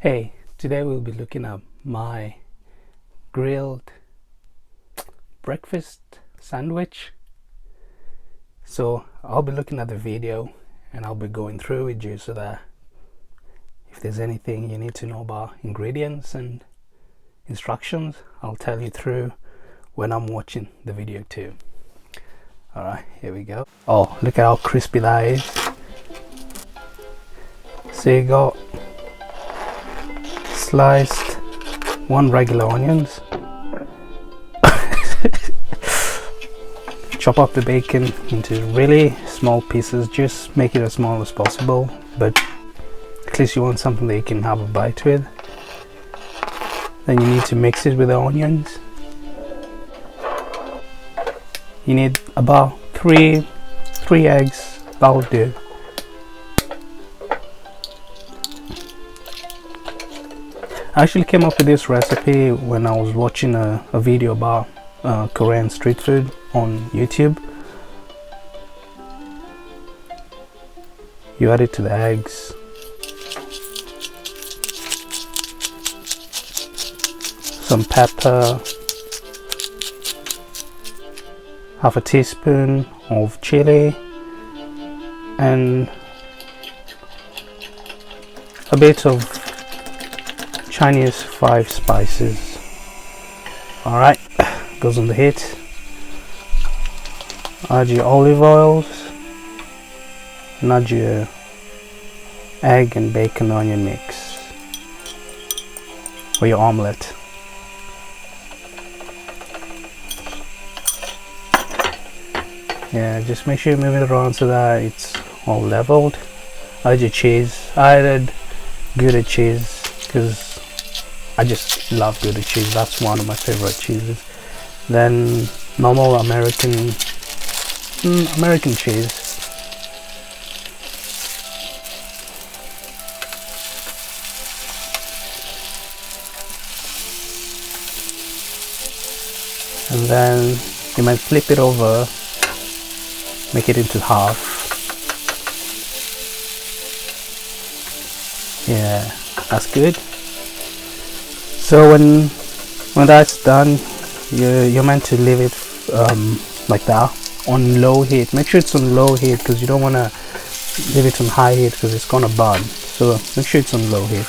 Hey, today we'll be looking at my grilled breakfast sandwich. So I'll be looking at the video and I'll be going through with you so that if there's anything you need to know about ingredients and instructions, I'll tell you through when I'm watching the video too. Alright, here we go. Oh, look at how crispy that is. So you got sliced one regular onions. Chop up the bacon into really small pieces, just make it as small as possible, but at least you want something that you can have a bite with. Then you need to mix it with the onions. You need about three eggs, that'll do. I actually came up with this recipe when I was watching a video about Korean street food on YouTube. You add it to the eggs, some pepper, half a teaspoon of chilli, and a bit of Chinese 5 spices. Alright, goes on the heat. Add your olive oils and add your egg and bacon onion mix for your omelette. Yeah, just make sure you move it around so that it's all leveled. Add your cheese. I added Gouda cheese because I just love Gouda cheese. That's one of my favorite cheeses. Then normal American cheese. And then you might flip it over, make it into half. Yeah, that's good. So when that's done, you're meant to leave it like that on low heat. Make sure it's on low heat because you don't want to leave it on high heat because it's gonna burn. So make sure it's on low heat.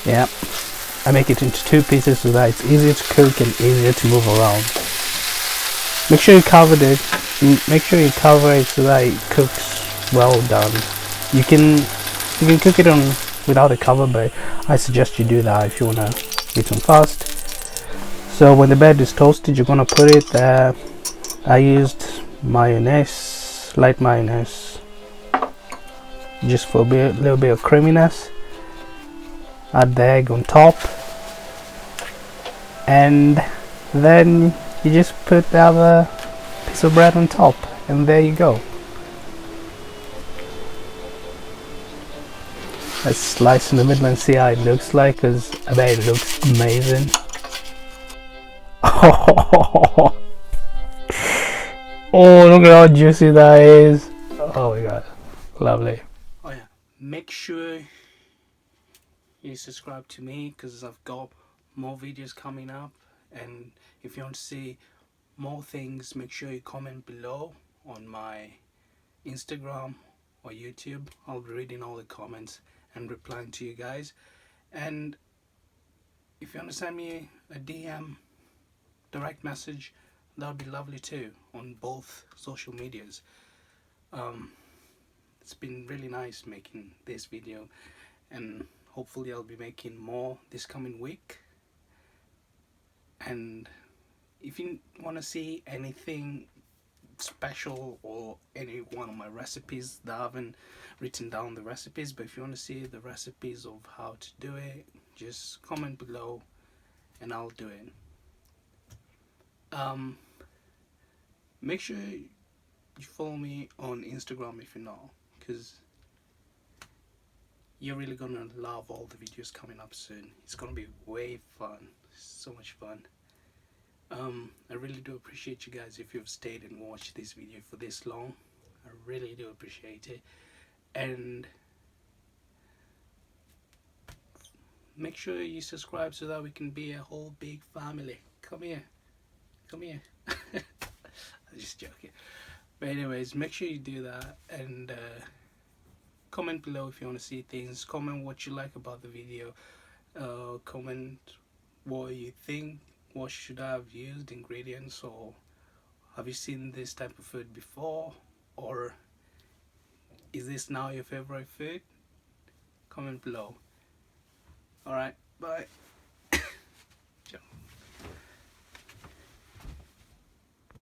Yeah, I make it into 2 pieces so that it's easier to cook and easier to move around. Make sure you cover it. Make sure you cover it so that it cooks well done. You can cook it on without a cover, but I suggest you do that if you wanna eat them fast. So when the bread is toasted, you're gonna put it there. I used mayonnaise, light mayonnaise, just for a little bit of creaminess. Add the egg on top, and then you just put the other piece of bread on top, and there you go. Let's slice in the middle and see how it looks like, because I bet it looks amazing. Oh, look at how juicy that is. Oh my god, lovely. Oh yeah, make sure you subscribe to me because I've got more videos coming up, and if you want to see more things, make sure you comment below on my Instagram or YouTube. I'll be reading all the comments and replying to you guys. And if you want to send me a DM, direct message, that would be lovely too, on both social medias. It's been really nice making this video, and hopefully I'll be making more this coming week. And if you want to see anything special or any one of my recipes that I haven't written down the recipes, but if you want to see the recipes of how to do it, just comment below and I'll do it. Make sure you follow me on Instagram if you're not, because you're really gonna love all the videos coming up soon. It's gonna be way fun, so much fun. I really do appreciate you guys if you've stayed and watched this video for this long. I really do appreciate it. And make sure you subscribe so that we can be a whole big family. Come here. Come here. I'm just joking. But anyways, make sure you do that, and comment below if you want to see things. Comment what you like about the video. Comment what you think. What should I have used ingredients, or have you seen this type of food before, or is this now your favorite food? Comment below. Alright, bye.